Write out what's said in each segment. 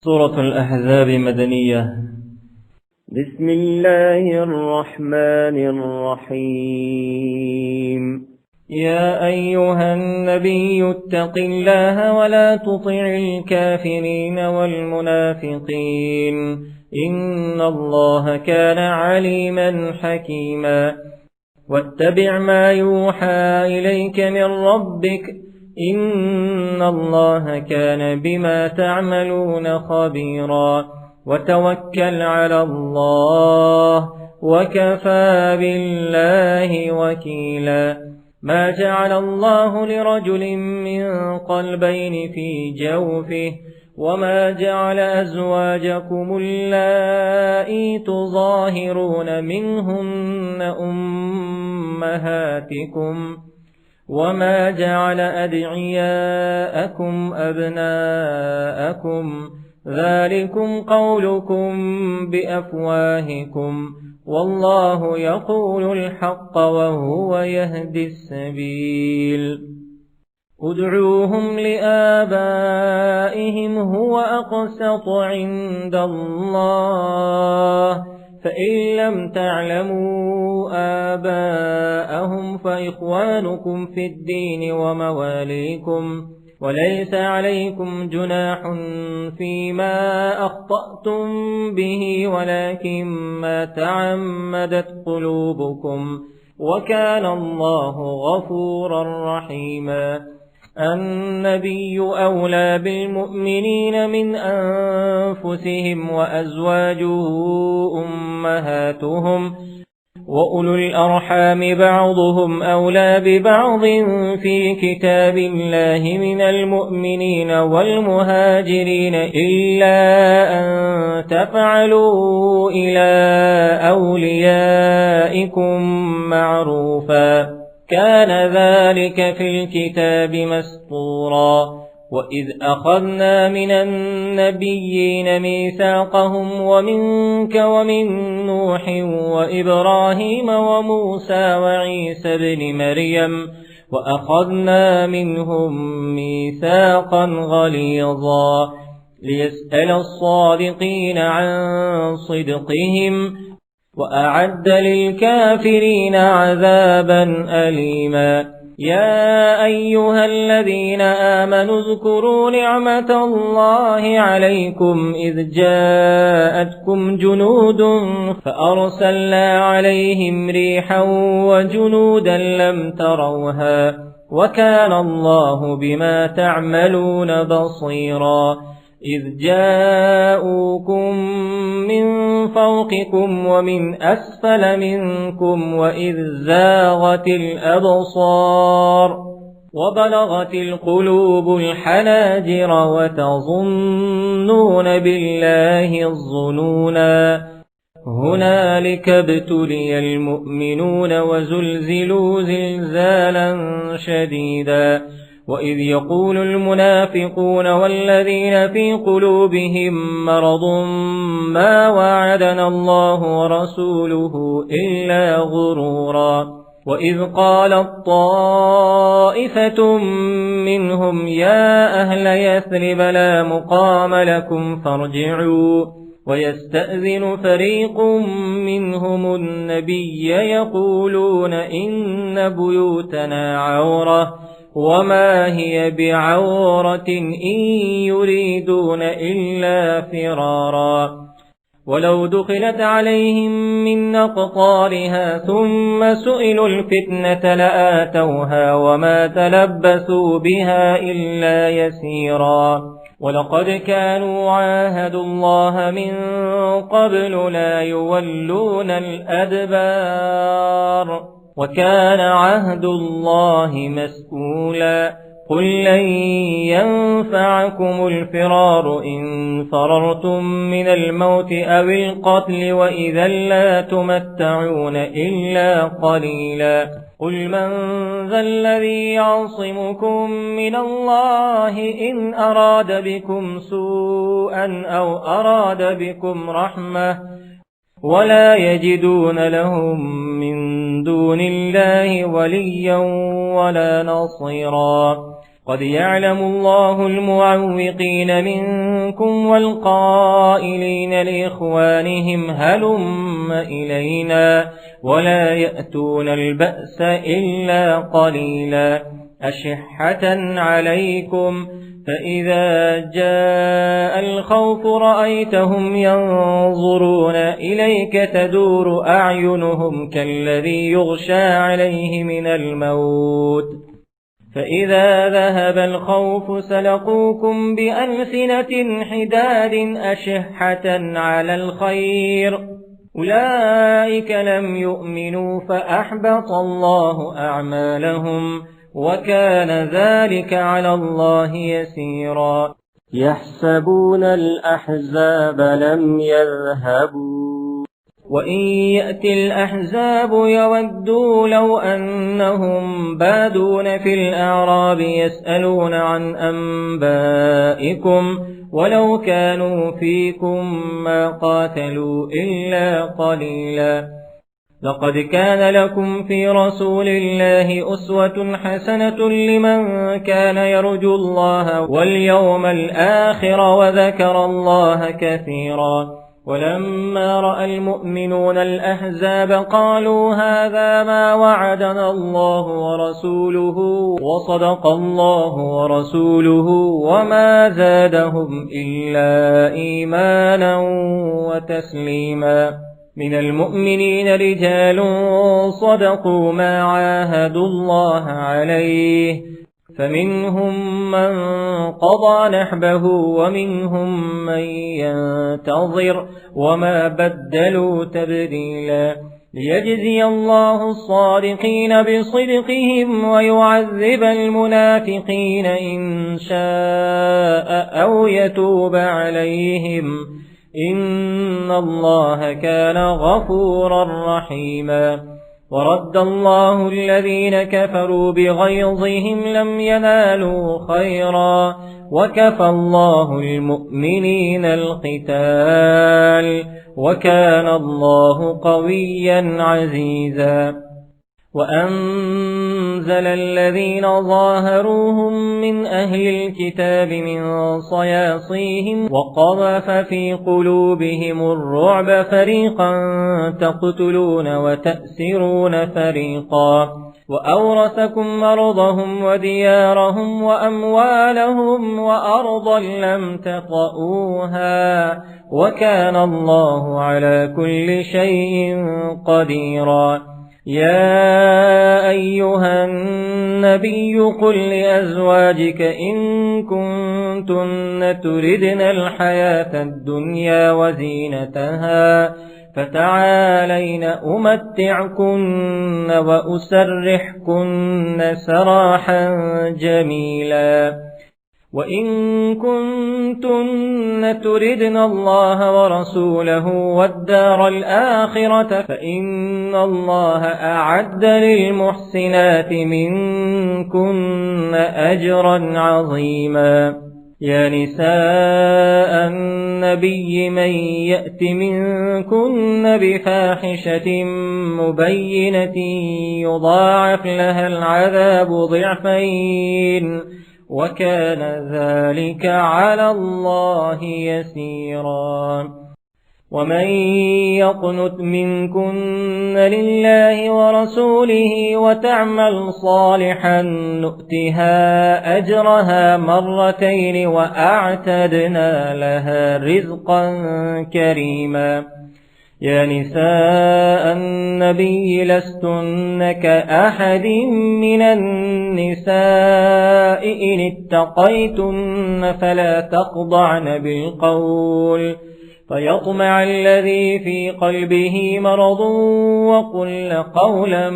سورة الأحزاب مدنية. بسم الله الرحمن الرحيم. يا أيها النبي اتق الله ولا تطع الكافرين والمنافقين إن الله كان عليما حكيما. واتبع ما يوحى إليك من ربك إن الله كان بما تعملون خبيرا. وتوكل على الله وكفى بالله وكيلا. ما جعل الله لرجل من قلبين في جوفه وما جعل أزواجكم اللائي تظاهرون منهن أمهاتكم وما جعل أدعياءكم أبناءكم ذلكم قولكم بأفواهكم والله يقول الحق وهو يهدي السبيل. ادعوهم لآبائهم هو أقسط عند الله فإن لم تعلموا آباءهم فإخوانكم في الدين ومواليكم وليس عليكم جناح فيما أخطأتم به ولكن ما تعمدت قلوبكم وكان الله غفورا رحيما. النبي أولى بالمؤمنين من أنفسهم وأزواجه أمهاتهم وأولو الأرحام بعضهم أولى ببعض في كتاب الله من المؤمنين والمهاجرين إلا أن تفعلوا إلى أوليائكم معروفا كان ذلك في الكتاب مسطورا. وإذ أخذنا من النبيين ميثاقهم ومنك ومن نوح وإبراهيم وموسى وعيسى بن مريم وأخذنا منهم ميثاقا غليظا ليسأل الصادقين عن صدقهم وأعد للكافرين عذابا أليما. يا أيها الذين آمنوا اذكروا نعمة الله عليكم إذ جاءتكم جنود فأرسلنا عليهم ريحا وجنودا لم تروها وكان الله بما تعملون بصيرا. إذ جاءوكم من فوقكم ومن أسفل منكم وإذ زاغت الأبصار وبلغت القلوب الحناجر وتظنون بالله الظنونا هنالك ابتلي المؤمنون وزلزلوا زلزالا شديدا. وإذ يقول المنافقون والذين في قلوبهم مرض ما وعدنا الله ورسوله إلا غرورا. وإذ قالت طائفة منهم يا أهل يثرب لا مقام لكم فارجعوا ويستأذن فريق منهم النبي يقولون إن بيوتنا عورة وما هي بعورة إن يريدون إلا فرارا. ولو دخلت عليهم من أقطارها ثم سئلوا الفتنة لآتوها وما تلبثوا بها إلا يسيرا. ولقد كانوا عاهدوا الله من قبل لا يولون الأدبار وكان عهد الله مسؤولا. قل لن ينفعكم الفرار إن فررتم من الموت أو القتل وإذا لا تمتعون إلا قليلا. قل من ذا الذي يعصمكم من الله إن أراد بكم سوءا أو أراد بكم رحمة ولا يجدون لهم من دون الله وليا ولا نصيرا. قد يعلم الله المعوقين منكم والقائلين لإخوانهم هلم إلينا ولا يأتون البأس إلا قليلا أشحة عليكم فإذا جاء الخوف رأيتهم ينظرون إليك تدور أعينهم كالذي يغشى عليه من الموت فإذا ذهب الخوف سلقوكم بألسنة حداد أشحة على الخير أولئك لم يؤمنوا فأحبط الله أعمالهم وكان ذلك على الله يسيرا يحسبون الأحزاب لم يذهبوا وإن يأتي الأحزاب يودوا لو أنهم بادون في الأعراب يسألون عن أنبائكم ولو كانوا فيكم ما قاتلوا إلا قليلا لقد كان لكم في رسول الله أسوة حسنة لمن كان يرجو الله واليوم الآخر وذكر الله كثيرا ولما رأى المؤمنون الأحزاب قالوا هذا ما وعدنا الله ورسوله وصدق الله ورسوله وما زادهم إلا إيمانا وتسليما من المؤمنين رجال صدقوا ما عاهدوا الله عليه فمنهم من قضى نحبه ومنهم من ينتظر وما بدلوا تبديلا ليجزي الله الصادقين بصدقهم ويعذب المنافقين إن شاء أو يتوب عليهم إن الله كان غفورا رحيما ورد الله الذين كفروا بغيظهم لم ينالوا خيرا وكفى الله المؤمنين القتال وكان الله قويا عزيزا وأنزل الذين ظاهروهم من أهل الكتاب من صياصيهم وقذف في قلوبهم الرعب فريقا تقتلون وتأسرون فريقا وأورثكم أرضهم وديارهم وأموالهم وأرضا لم تطئوها وكان الله على كل شيء قديرا يا أيها النبي قل لأزواجك إن كنتن تردن الحياة الدنيا وزينتها فتعالين أمتعكن وأسرحكن سراحا جميلا وإن كنتن تردن الله ورسوله والدار الآخرة فإن الله أعد للمحسنات منكن أجرا عظيما يا نساء النبي من يأت منكن بفاحشة مبينة يضاعف لها العذاب ضعفين وكان ذلك على الله يسيرا ومن يقنت منكن لله ورسوله وتعمل صالحا نؤتها أجرها مرتين وأعتدنا لها رزقا كريما يا نساء النبي لستن كأحد من النساء إن اتقيتن فلا تخضعن بالقول فيطمع الذي في قلبه مرض وقلن قولا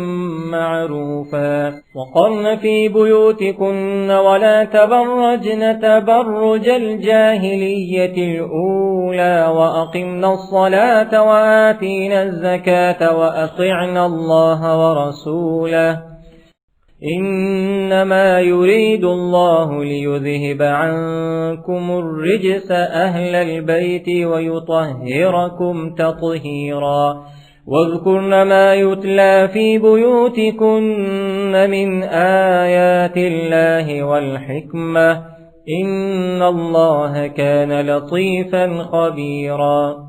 معروفا وقرن في بيوتكن ولا تبرجن تبرج الجاهلية الأولى وأقمنا الصلاة وآتينا الزكاة وأطعنا الله ورسوله إنما يريد الله ليذهب عنكم الرجس أهل البيت ويطهركم تطهيرا واذكرن ما يتلى في بيوتكن من آيات الله والحكمة إن الله كان لطيفا خبيرا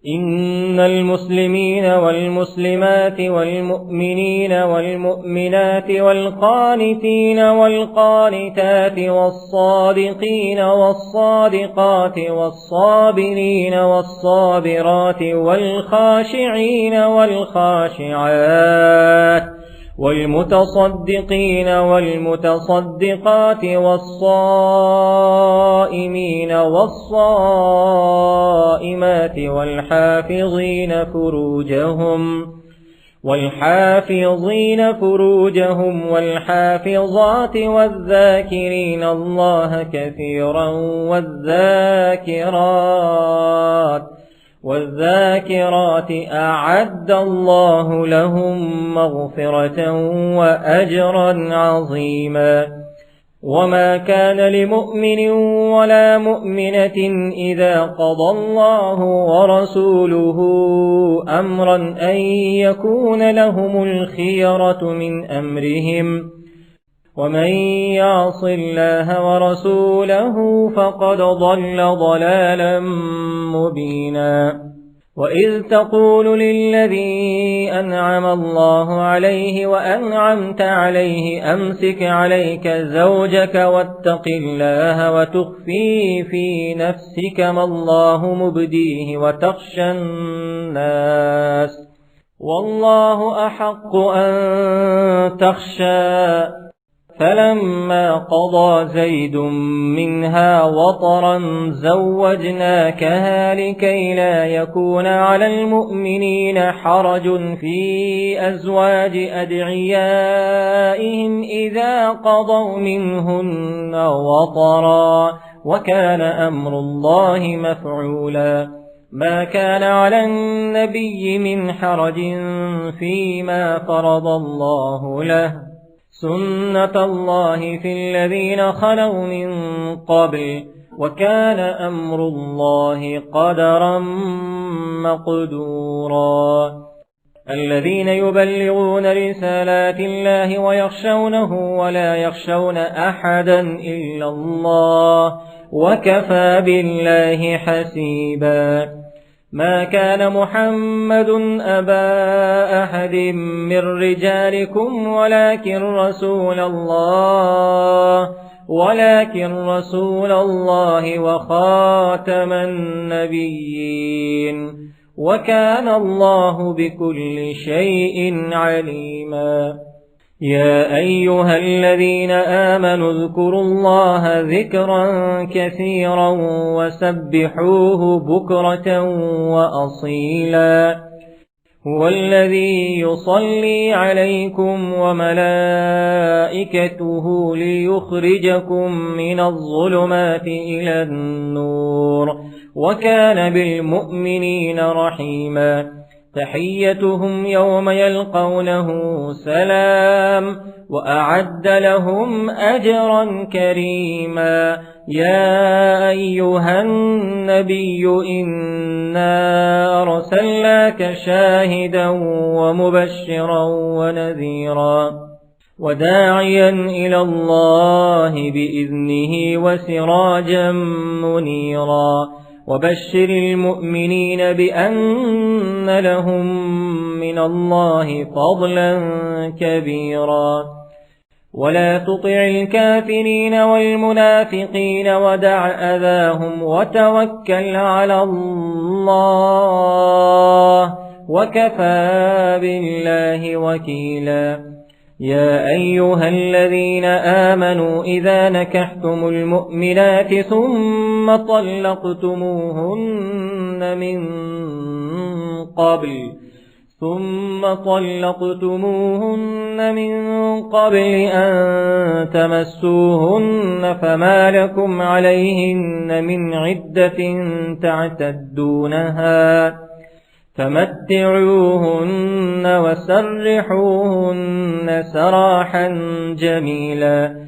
إن المسلمين والمسلمات والمؤمنين والمؤمنات والقانتين والقانتات والصادقين والصادقات والصابرين والصابرات والخاشعين والخاشعات والمتصدقين والمتصدقات والصائمين والصائمات والحافظين فروجهم والحافظات والذاكرين الله كثيرا والذاكرات أعد الله لهم مغفرة وأجرا عظيما وما كان لمؤمن ولا مؤمنة إذا قضى الله ورسوله أمرا أن يكون لهم الخيرة من أمرهم ومن يعص الله ورسوله فقد ضل ضلالا مبينا وإذ تقول للذي أنعم الله عليه وأنعمت عليه أمسك عليك زوجك واتق الله وتخفي في نفسك ما الله مبديه وتخشى الناس والله أحق أن تخشى فلما قضى زيد منها وطرا زوجناكها لكي لا يكون على المؤمنين حرج في أزواج أدعيائهم إذا قضوا منهن وطرا وكان أمر الله مفعولا ما كان على النبي من حرج فيما فرض الله له سنة الله في الذين خلوا من قبل وكان أمر الله قدرا مقدورا الذين يبلغون رسالات الله ويخشونه ولا يخشون أحدا إلا الله وكفى بالله حسيبا ما كان محمد أبا أحد من رجالكم ولكن رسول الله وخاتم النبيين وكان الله بكل شيء عليما يا أيها الذين آمنوا اذكروا الله ذكرا كثيرا وسبحوه بكرة وأصيلا هو الذي يصلي عليكم وملائكته ليخرجكم من الظلمات إلى النور وكان بالمؤمنين رحيما تحيتهم يوم يلقونه سلام وأعد لهم أجرا كريما يا أيها النبي إنا أرسلناك شاهدا ومبشرا ونذيرا وداعيا إلى الله بإذنه وسراجا منيرا وبشر المؤمنين بأن لهم من الله فضلا كبيرا ولا تطع الكافرين والمنافقين ودع أذاهم وتوكل على الله وكفى بالله وكيلا يا أيها الذين آمنوا إذا نكحتم المؤمنات ثم طلقتموهن من قبل أن تمسوهن فما لكم عليهن من عدة تعتدونها فمتعوهن وسرحوهن سراحا جميلا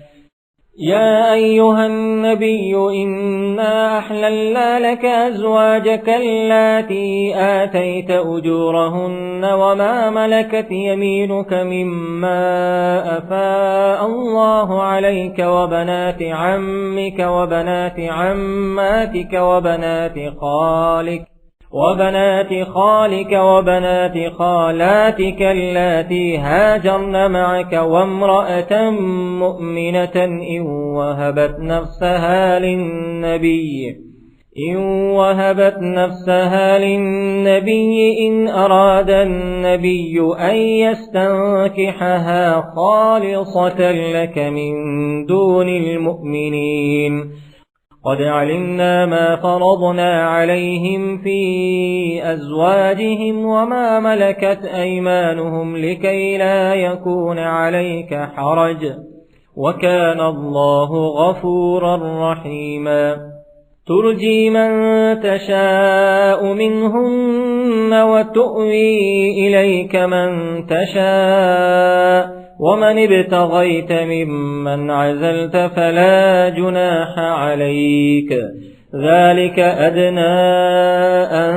يا أيها النبي إنا أحللنا لك أزواجك اللاتي آتيت أجورهن وما ملكت يمينك مما أفاء الله عليك وبنات عمك وبنات عماتك وبنات خالك وبنات خالاتك اللاتي هاجرن معك وامرأة مؤمنة إن وهبت نفسها للنبي إن أراد النبي أن يستنكحها خالصة لك من دون المؤمنين قد علمنا ما فرضنا عليهم في أزواجهم وما ملكت أيمانهم لكي لا يكون عليك حرج وكان الله غفورا رحيما ترجي من تشاء منهن وتؤوي إليك من تشاء ومن ابتغيت ممن عزلت فلا جناح عليك ذلك أدنى أن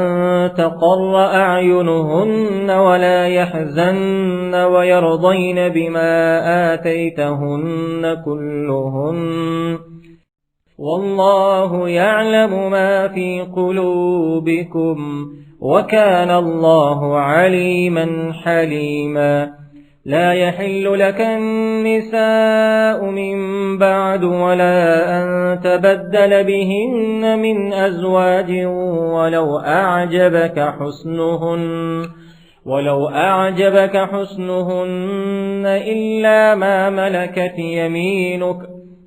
تقر أعينهن ولا يحزن ويرضين بما آتيتهن كلهن والله يعلم ما في قلوبكم وكان الله عليما حليما لا يحل لك النساء من بعد ولا أن تبدل بهن من أزواج ولو أعجبك حسنهن إلا ما ملكت يمينك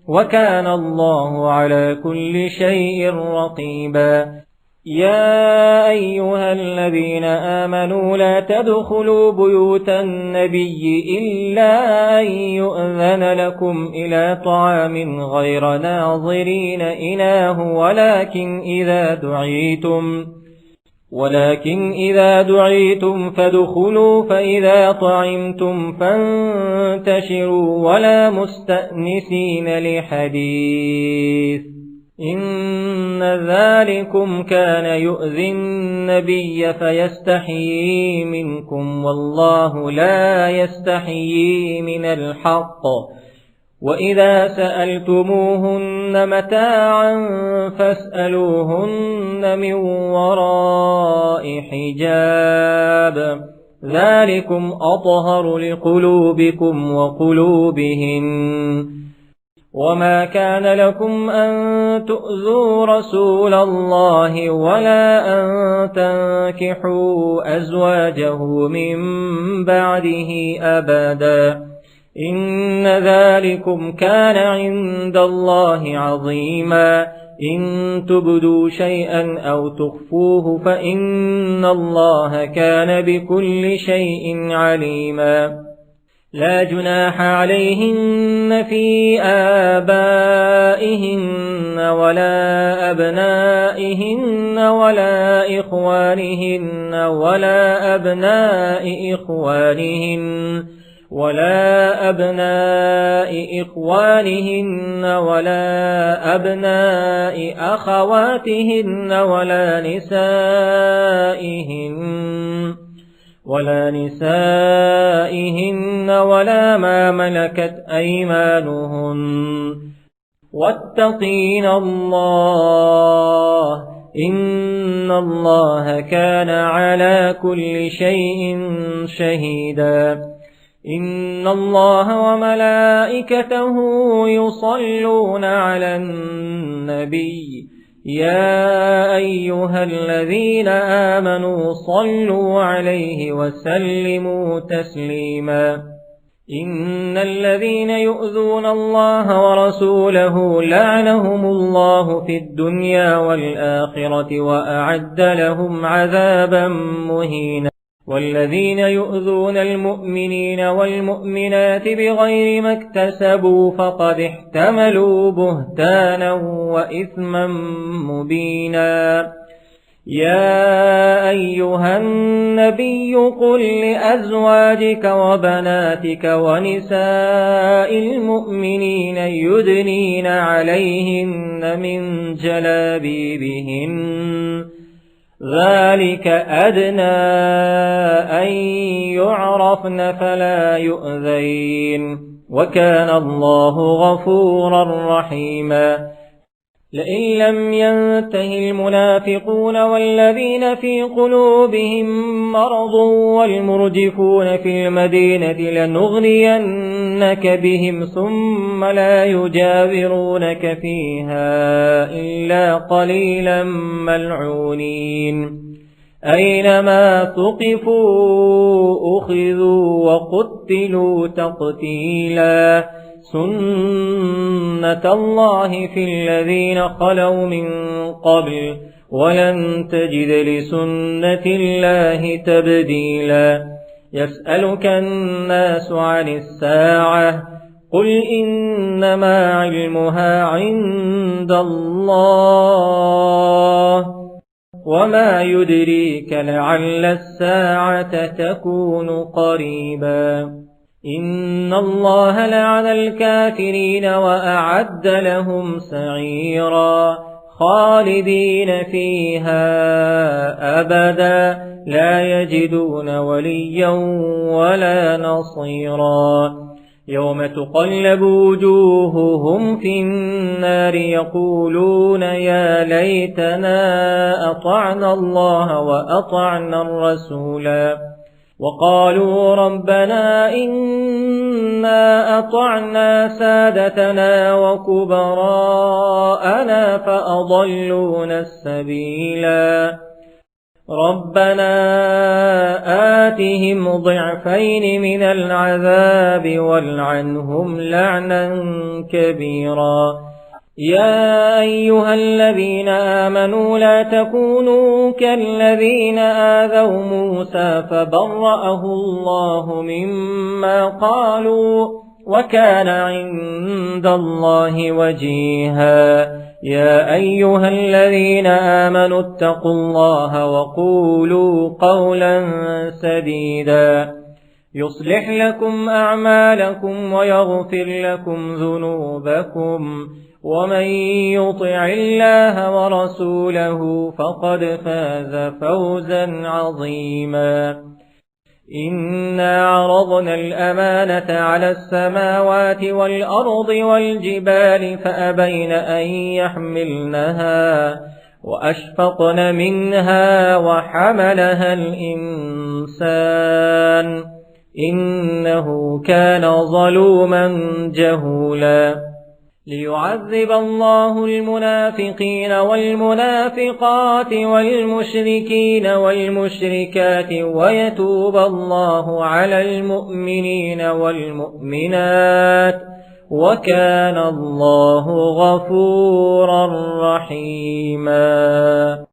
وكان الله على كل شيء رقيبا يا أيها الذين آمنوا لا تدخلوا بيوت النبي إلا أن يؤذن لكم إلى طعام غير ناظرين إناه ولكن إذا دعيتم فادخلوا فإذا طعمتم فانتشروا ولا مستأنسين لحديث إن ذلكم كان يؤذي النبي فيستحيي منكم والله لا يستحيي من الحق وإذا سألتموهن متاعا فاسألوهن من وراء حجاب ذلكم أطهر لقلوبكم وقلوبهن وما كان لكم أن تؤذوا رسول الله ولا أن تنكحوا أزواجه من بعده أبدا إن ذلكم كان عند الله عظيما إن تبدوا شيئا أو تخفوه فإن الله كان بكل شيء عليما لا جناح عليهن في آبائهن ولا أبنائهن ولا إخوانهن ولا أبناء إخوانهن ولا أبناء أخواتهن ولا نسائهن ولا ما ملكت أيمانهن واتقين الله إن الله كان على كل شيء شهيدا إن الله وملائكته يصلون على النبي يا أيها الذين آمنوا صلوا عليه وسلموا تسليما إن الذين يؤذون الله ورسوله لعنهم الله في الدنيا والآخرة وأعد لهم عذابا مهينا والذين يؤذون المؤمنين والمؤمنات بغير ما اكتسبوا فقد احتملوا بهتانا وإثما مبينا يا أيها النبي قل لأزواجك وبناتك ونساء المؤمنين يدنين عليهن من جلابيبهن ذلك أدنى أن يعرفن فلا يؤذين وكان الله غفورا رحيما لئن لم ينته المنافقون والذين في قلوبهم مرض والمرجفون في المدينة لنغرينك بهم ثم لا يجاورونك فيها إلا قليلا ملعونين أينما ثقفوا أخذوا وقتلوا تقتيلا سنة الله في الذين خلوا من قبل ولن تجد لسنة الله تبديلا يسألك الناس عن الساعة قل إنما علمها عند الله وما يدريك لعل الساعة تكون قريبا إن الله لعن الكافرين وأعد لهم سعيرا خالدين فيها أبدا لا يجدون وليا ولا نصيرا يوم تقلب وجوههم في النار يقولون يا ليتنا أطعنا الله وأطعنا الرسولا وقالوا ربنا إنا أطعنا سادتنا وكبراءنا فأضلونا السبيلا ربنا آتهم ضعفين من العذاب والعنهم لعنا كبيرا يا أيها الذين آمنوا لا تكونوا كالذين آذوا موسى فبرأه الله مما قالوا وكان عند الله وجيها يا أيها الذين آمنوا اتقوا الله وقولوا قولا سديدا يصلح لكم أعمالكم ويغفر لكم ذنوبكم ومن يطع الله ورسوله فقد فاز فوزا عظيما إنا عرضنا الأمانة على السماوات والأرض والجبال فأبين أن يحملنها وأشفقن منها وحملها الإنسان إنه كان ظلوما جهولا ليعذب الله المنافقين والمنافقات والمشركين والمشركات ويتوب الله على المؤمنين والمؤمنات وكان الله غفورا رحيما